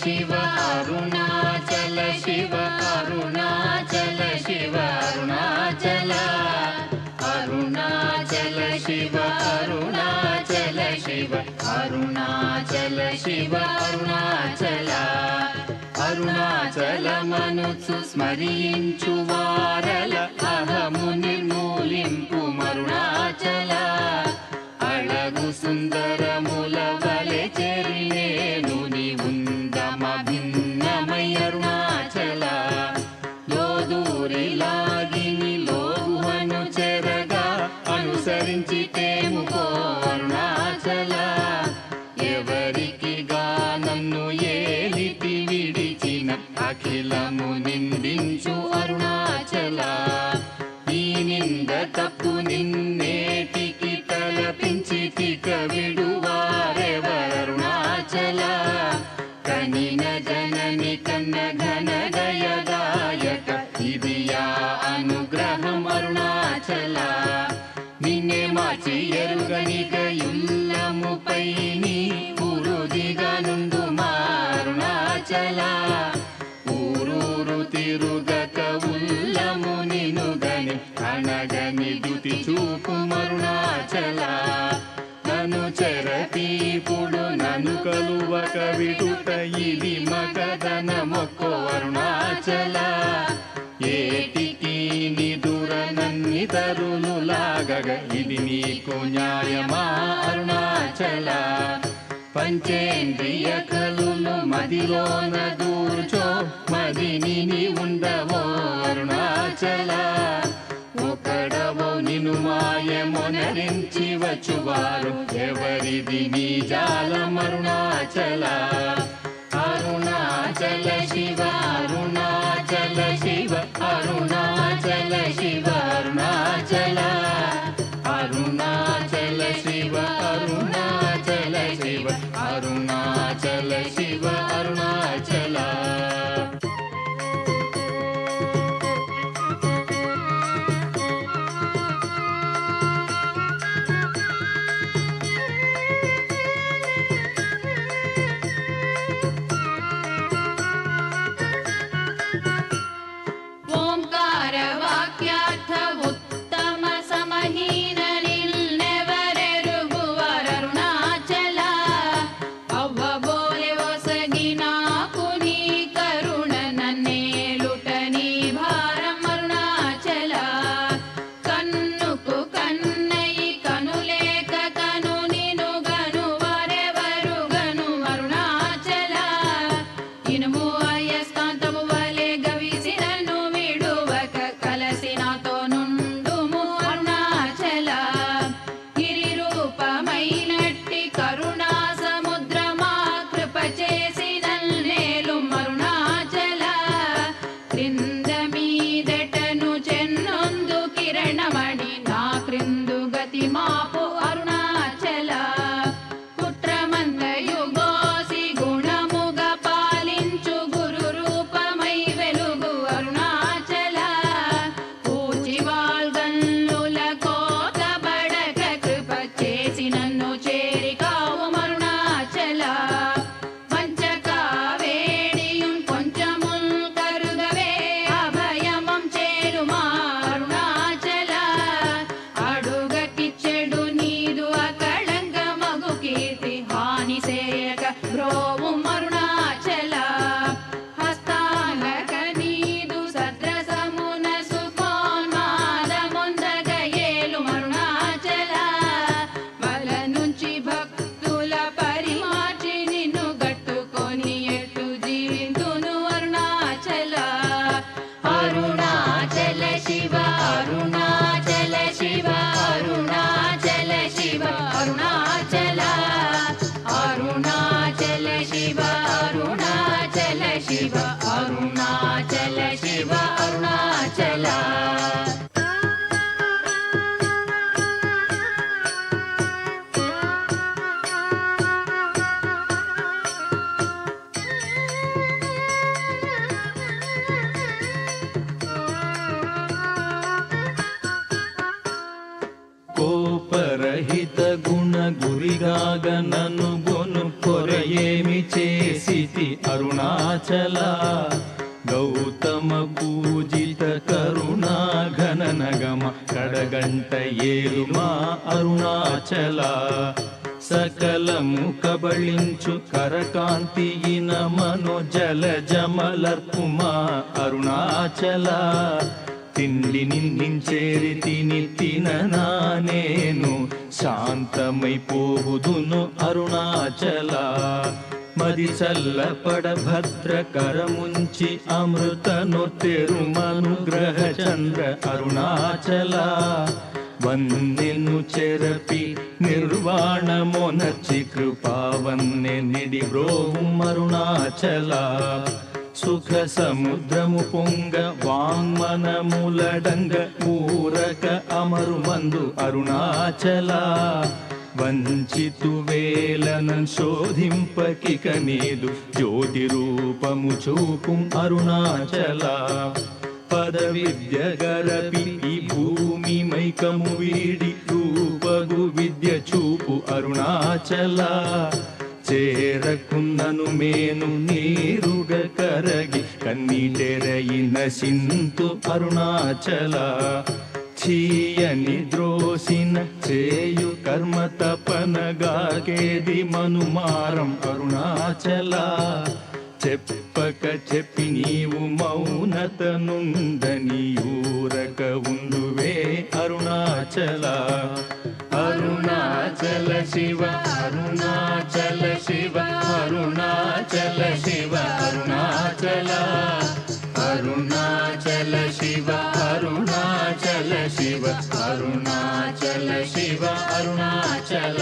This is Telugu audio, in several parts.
शिव अरुणाचल शिव अरुणाचल शिव अरुणाचल अरुणाचल शिव अरुणाचल शिव अरुणाचल शिव अरुणाचल अरुणाचलमनुचु स्मరించు వారల అహము నిర్మూలింపు అరుణాచల అళగు సుందరముల వలె చెరినేను నీ ఉందమ భిన్నమై అరుణాచల లోదూరి లాగిని లోగుహను చెరగా అనుసరించి తేముకో అరుణాచల ఎవరికి నన్ను ఏలితి విడిచిన అఖిలము నిందించు అరుణాచల ఈ నింద తప్పు నిన్నేటికి తలపించి తిక విడువారెవరుణాచల కనిన జనని కన్న ఘన దయదాయక ఇది యా అనుగ్రహం అరుణాచల నిన్నే మార్చి ఎరుగనిక యుల్లముపై నీ పురుదిగా నుండు అరుణాచల ఊరూరు తిరుగక ఉల్లము నినుగని అనగని దుతి చూపు అరుణాచల నన్ను చెరపీపుడు నన్ను కలువక విడుట ఇది మగదన మొక్కో అరుణాచల ఏటికి నిదుర నన్ని తరులు లాగగ ఇది నీకు న్యాయమా అరుణాచల పంచేంద్రియ కలులు మదిలోన దూర్చో మదిని నీ ఉండవో అరుణాచల ఒకడవో నిను మాయమొనరించి వచ్చువారు ఎవరిది నీ జాలం అరుణాచల అరుణాచల శివ అరుణాచల శివ అరుణాచల శివ అరుణాచల అరుణాచల శివ అరుణాచల శివ అరుణాచల శివ అరుణాచల ಅರುಣಾಚಲ ಅವ್ವ ಬೋಲೆ ಹೊಸಗಿನ గుణ గురిగాగ నను గొను కొరయేమి చేసితి అరుణాచల గౌతమ పూజిత కరుణా ఘననగమ కడగంట ఏలుమా అరుణాచల సకలము కబళించు కరకాంతి ఇన మనో జల జమలర్పుమా అరుణాచల తిండి నిందించేరి తిని తిననా నేను శాంతమైపోవుదును అరుణాచల మది చల్లపడ భద్ర కరముంచి అమృతను తెరుమనుగ్రహ చంద్ర అరుణాచల వందెను చెరపి నిర్వాణమొనర్చి కృపావన్నె నిడి బ్రోవు అరుణాచల సుఖ సముద్రము పొంగ వాంగ్మనములడంగ ఊరక అమరు మందు అరుణాచల వంచితు వేలను శోధింపకిక నీదు జ్యోతి రూపము చూపు అరుణాచల పద విద్య గరపి ఈ భూమి మైకము వీడి రూపగు విద్య చూపు అరుణాచల చేరకున్నను మేను నీరుగ కరగి కన్నీటెరయి నశింతు అరుణాచల చీయని ద్రోసిన చేయు కర్మ తపనగాకేది మనుమారం అరుణాచల చెప్పక చెప్పి నీవు మౌనత నుందని ఊరక ఉండువే అరుణాచల అరుణాచల శివ అరుణాచల శివ అరుణాచల శివ అరుణాచల అరుణాచల శివ అరుణాచల శివ అరుణాచల శివ అరుణాచల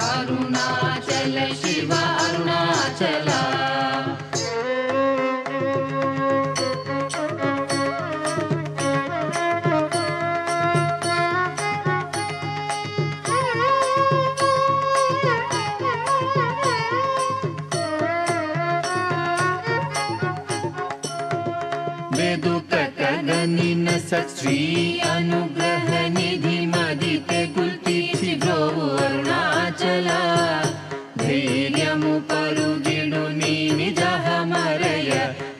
అరుణాచల శివ అరుణాచల వెదుకగనిన సత్శ్రీ అనుగ్రహ నిధి మదితే గుల్తీర్చి బ్రోవు అరుణాచల ధైర్యము పరుగిడు నీ నిజహమరయ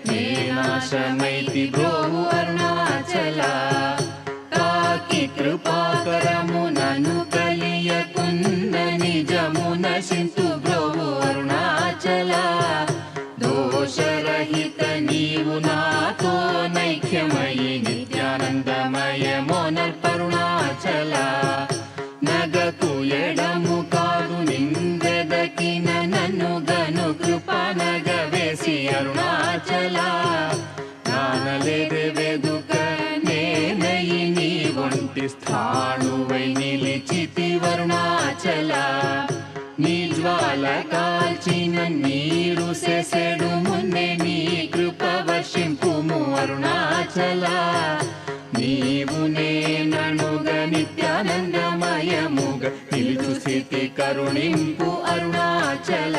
నేనాశమైతి బ్రోవు అరుణాచల కాకి కృపాక కలవరమునను కలియకున్న నిజము నశింతు బ్రోవు అరుణాచల దోషరహిత నీవు నాతో నైక్యమయి నిత్యానందమయమోనర్పరుణాచల నగకు ఎడము కాదు నిందెదకిన నన్ను గను కృపనగవేసి అరుణాచల నానలేదే వెదుక నేనయి నీ ఒంటి స్థాణువై నిలిచితి వరుణాచల నీ జ్వాల కాల్చిన నీరు సెసెడు మున్నే నీ కృప వర్షింపుము అరుణాచల నీవు నేననుగ నిత్యానందమయముగ నిలుచు స్థితి కరుణింపు అరుణాచల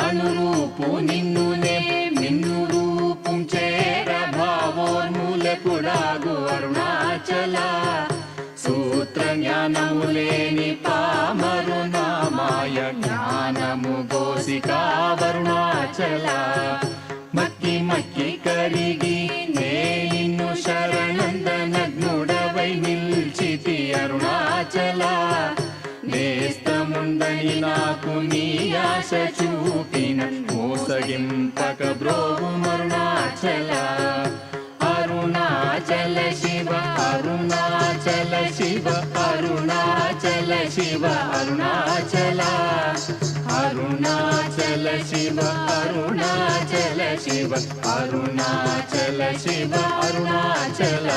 అనురూపు నిన్నునే మిన్ను రూపం చేర భావోన్మూలకుడాగు అరుణాచల సూత్ర జ్ఞానము లేని పామరు నామాయ జ్ఞానము గోసికా వరుణాచల మక్కి మక్కి కరిగి నేను శరణందనగ్నుడవై నిల్చితి అరుణాచల నేస్తముందని నాకు నీ ఆశ చూపిన మోసగింపక బ్రోవు అరుణాచల అరుణాచల శివ అరుణాచల శివ అరుణాచల శివ అరుణాచల అరుణాచల శివ అరుణాచల శివ అరుణాచల శివ అరుణాచల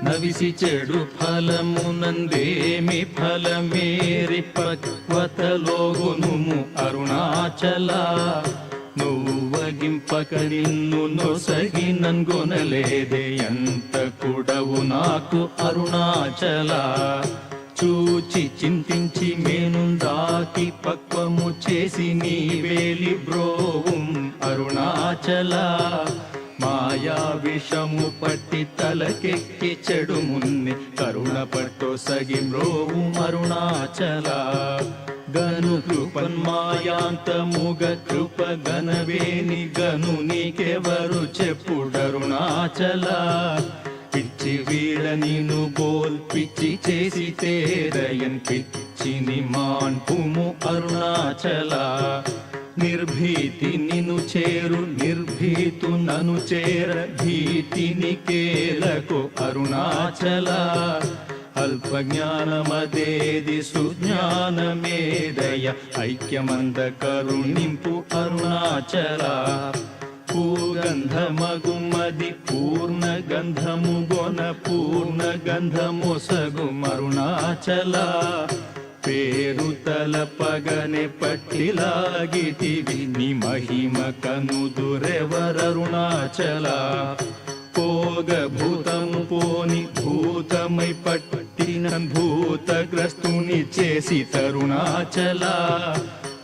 నవిసి చెడు ఫలమునందేమి ఫలమేరి పక్వతలోగునుము అరుణాచల నువ్వగింపక నిన్ను నొసగి నన్గొనలేదే ఎంత కూడవు నాకు అరుణాచల చూచి చింతించి మేనుందాకి పక్వము చేసి నీ వేలి బ్రోవుం అరుణాచల మాయా విషము పట్టి తలకెక్కి చెడు మున్ని కరుణ పట్టు సగి మ్రోవు అరుణాచల గను కృపన్మాయాంతముగ కృప గనవేని గను నీకెవరు చెప్పుడరుణాచల పిచ్చి వీడ నిను బోల్ పిచ్చి చేసి తేరయన్ పిచ్చిని మాన్పుము అరుణాచల నిర్భీతి నిను చేరు నిర్భీతు నను చేర భీతిని కేలకు అరుణాచల అల్ప జ్ఞానమదేది సుజ్ఞానమేదయ ఐక్యమంద కరుణింపు అరుణాచల పూగంధమగుమది పూర్ణ గంధము గొన పూర్ణ గంధమొసగు అరుణాచల పేరు తలపగనే పట్టిలాగితివి ని మహిమ కనుదురెవరరుణాచల పోగ భూతము పోని భూతమై పట్టిన భూతగ్రస్తుని చేసి తరుణాచల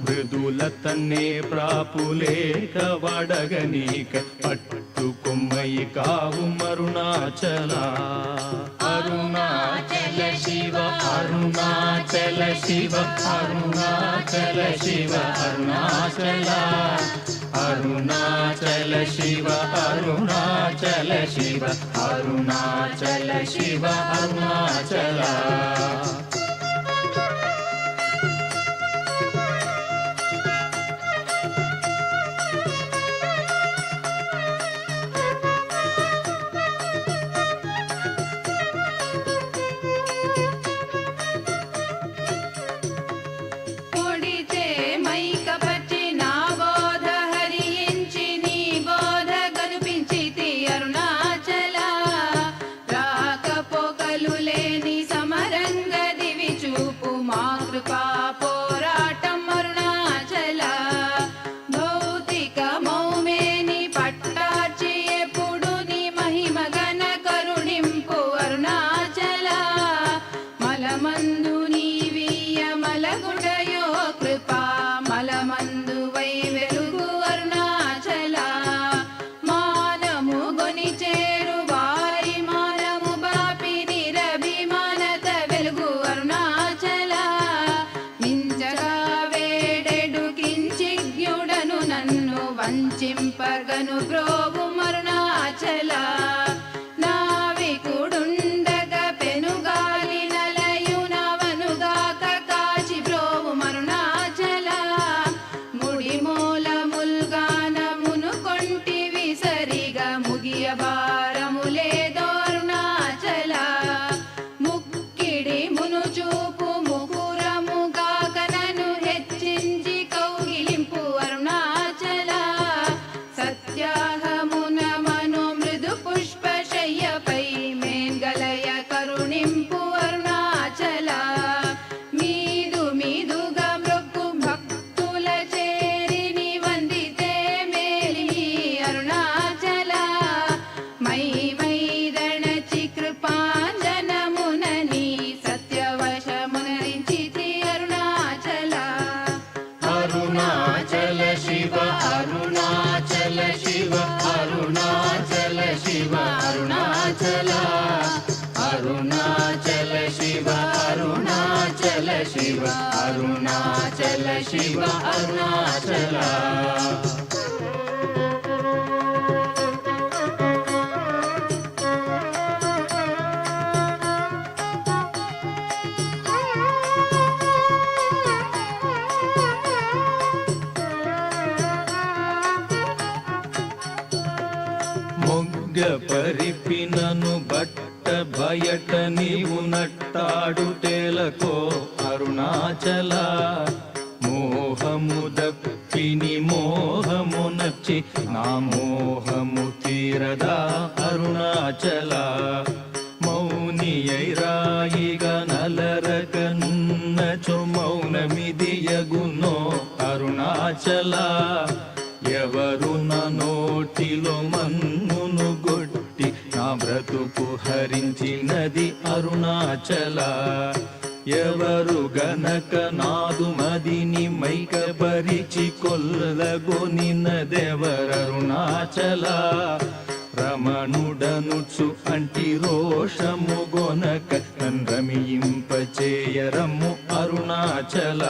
మృదుల తన్నే ప్రాపులేక వడగనీక పట్టుకొమ్మయి కావు అరుణాచల అరుణాచల శివ అరుణాచల శివ అరుణాచల శివ అరుణాచల అరుణాచల శివ అరుణాచల శివ అరుణాచల శివ అరుణాచల చేరు వారి మాన అరుణాచల శివ అరుణాచల శివ అరుణాచల శివ అరుణాచల మొగ్గ పరిపినను బట్ట బయట నీవు నట్టాడుటేలకో అరుణాచల మోహము దప్పిని మోహము నచ్చి నా మోహము తీరదా అరుణాచల మౌనియైరాయిగా నలరగన్నచో మౌనమిదియగునో అరుణాచల ఎవరు నా నోటిలో మన్నును గొట్టి నా బ్రతుకు హరించినది అరుణాచల ఎవరు గనక నాదు మదిని మైకబరిచి కొల్లగొనినదెవరరుణాచల రమణుడనుచు అంటి రోషము గొనక రమియింపచేయరమ్ము అరుణాచల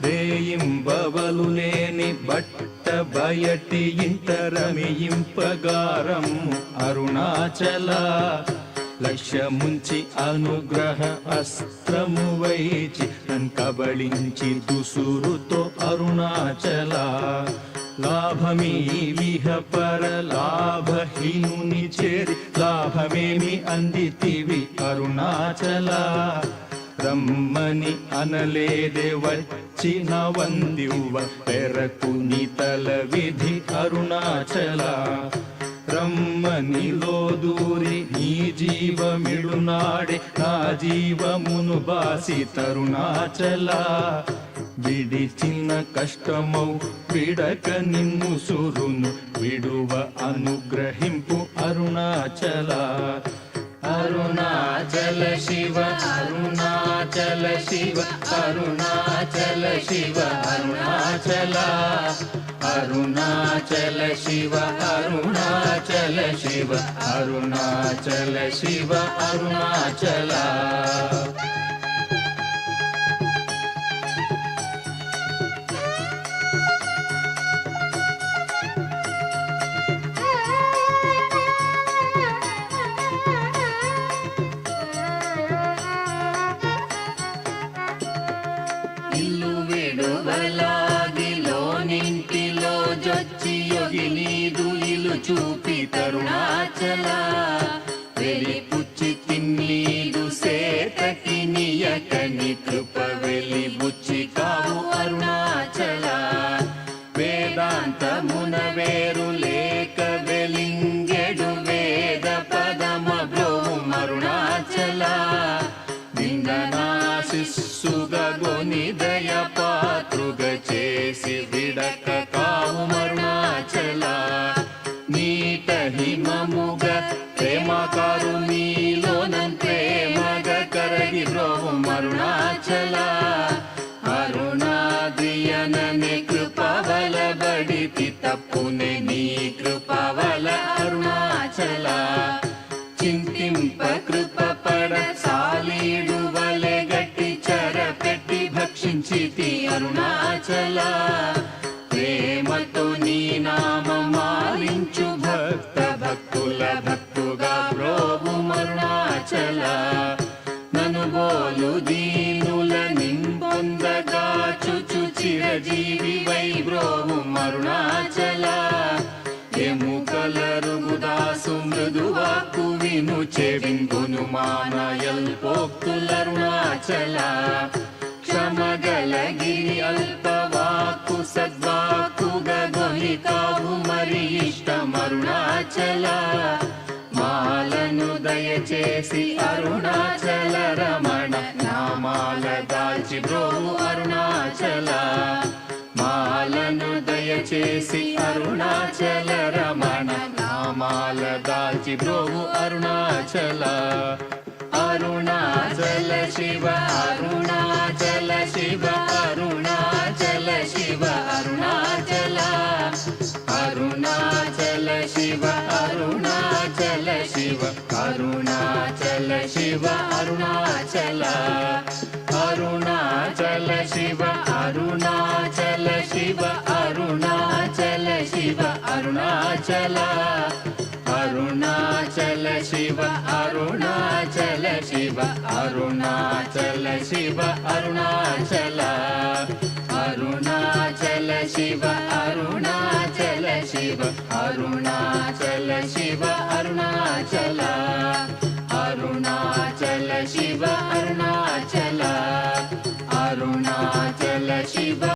రేయింబవలు లేని బట్ట బయటి ఇంట రమియింపగారమ్ము అరుణాచల లక్ష్యముంచి అనుగ్రహ అస్త్రము వైచి నన్ కబళించి దుసురుతో అరుణాచల లాభమీ విహ పర లాభహీనుని చేరి లాభమేమి అందితివి అరుణాచల రమ్మని అనలేదే వచ్చిన వందివ్వ పెరకు నితల విధి అరుణాచల రమ్మనిలో దూరి నీ జీవమిడునాడే నా జీవమును బాసి తరుణాచల విడిచిన కష్టమౌ విడక నిన్ను సురును విడువ అనుగ్రహింపు అరుణాచల అరుణాచల శివ అరుణాచల శివ అరుణాచల శివ అరుణాచల అరుణాచల శివ అరుణాచల శివ అరుణాచల శివ అరుణాచల ఇల్లు విడువలాగిలో నింటిలో జొచ్చి యొగి నీదు ఇలు చూపి తరుణాచల వెలిపుచ్చి తిన్నీదు సేతకి నియకని కృప వెలి బుచ్చి కావు అరుణాచల వేదాంతమున వేరు లేక వెలింగెడు వేద పదమ బ్రోహం అరుణాచల నిందనాశిస్సుగొని దయ పాత్రుగ చేసి విడక కావు అరుణాచల నీట హిమముగ ప్రేమకారు నీలోనం ప్రేమగ కరగి బ్రోహం అరుణాచల అరుణాద్రియననే కృపవల బడితి తప్పునే నీ కృపవల అరుణాచల చింతింప కృప పడ సాలీడు వలె గట్టి చర పెట్టి భక్షించితి అరుణాచల ప్రేమతో నీ నామమాలించు భక్త భక్తుల భక్తుగా బ్రోవు అరుణాచల నను బోలు దీనుల నింపొందగా చుచు చిరజీవి వై బ్రోవు అరుణాచల ఎముకలరుగుదాసు మృదువాకు విను చెవింగును మానయల్పోక్తులరుణాచల క్షమగలగిరి అల్పవాకు సద్వాకుగ గొని కావు మరి ఇష్టమరుణాచల మాలను దయచేసి అరుణాచల రమణ నామాల దాల్చి బ్రోవు అరుణాచల మాలను దయచేసి అరుణాచల రమణ నామాల దాల్చి బ్రోవు అరుణాచల అరుణాచల శివ అరుణాచల శివ అరుణాచల శివ అరుణాచల అరుణాచల శివ అరుణాచల శివ అరుణాచల అరుణాచల శివ అరుణాచల అరుణాచల శివ అరుణాచల శివ అరుణాచల శివ అరుణాచల అరుణాచల శివ అరుణాచల శివ అరుణాచల శివ అరుణాచల అరుణాచల శివ అరుణాచల శివ అరుణాచల శివ అరుణాచల అరుణాచల శివ అరుణాచల అరుణాచల శివ